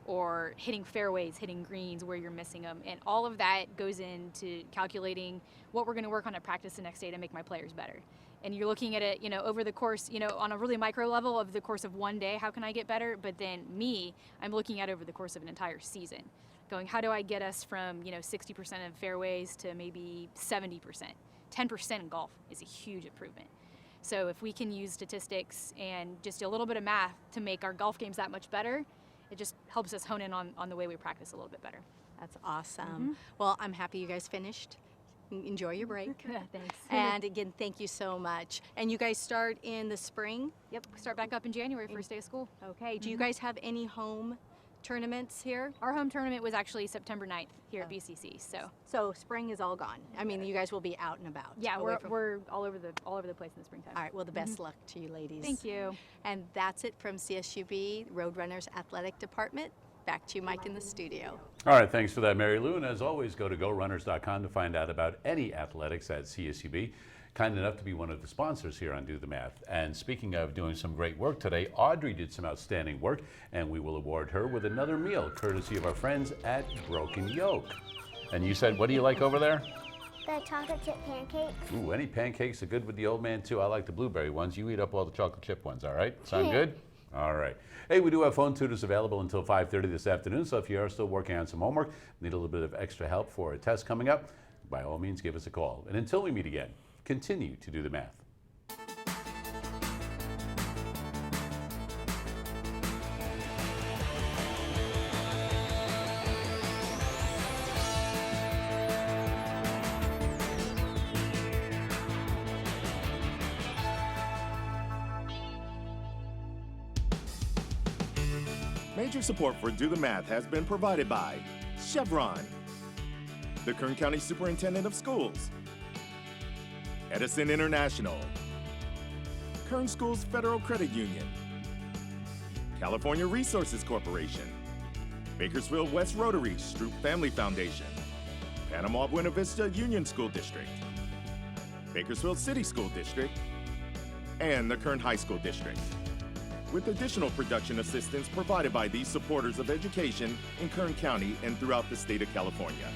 or hitting fairways, hitting greens where you're missing them. And all of that goes into calculating what we're gonna work on at practice the next day to make my players better. And you're looking at it, you know, over the course, you know, on a really micro level of the course of one day, how can I get better? But then I'm looking at over the course of an entire season, going, how do I get us from, you know, 60% of fairways to maybe 70%? 10% in golf is a huge improvement. So if we can use statistics and just a little bit of math to make our golf games that much better, it just helps us hone in on the way we practice a little bit better. That's awesome. Well, I'm happy you guys finished. Enjoy your break. Thanks. And again, thank you so much. And you guys start in the spring? Yep, start back up in January, first day of school. Okay. Do you guys have any home tournaments here? Our home tournament was actually September 9th here at BCC. So spring is all gone. I mean, you guys will be out and about. Yeah, we're all over the place in the springtime. All right. Well, the best luck to you ladies. Thank you. And that's it from CSUB Roadrunners Athletic Department. Back to you, Mike, in the studio. All right, thanks for that, Mary Lou. And as always, go to GoRunners.com to find out about any athletics at CSUB. Kind enough to be one of the sponsors here on Do the Math. And speaking of doing some great work today, Audrey did some outstanding work, and we will award her with another meal, courtesy of our friends at Broken Yolk. And you said, what do you like over there? The chocolate chip pancakes. Ooh, any pancakes are good with the old man, too. I like the blueberry ones. You eat up all the chocolate chip ones, all right? Sound good? All right. Hey, we do have phone tutors available until 5:30 this afternoon, so if you are still working on some homework, need a little bit of extra help for a test coming up, by all means, give us a call. And until we meet again, continue to do the math. Major support for Do the Math has been provided by Chevron, the Kern County Superintendent of Schools, Edison International, Kern Schools Federal Credit Union, California Resources Corporation, Bakersfield West Rotary Stroop Family Foundation, Panama Buena Vista Union School District, Bakersfield City School District, and the Kern High School District, with additional production assistance provided by these supporters of education in Kern County and throughout the state of California.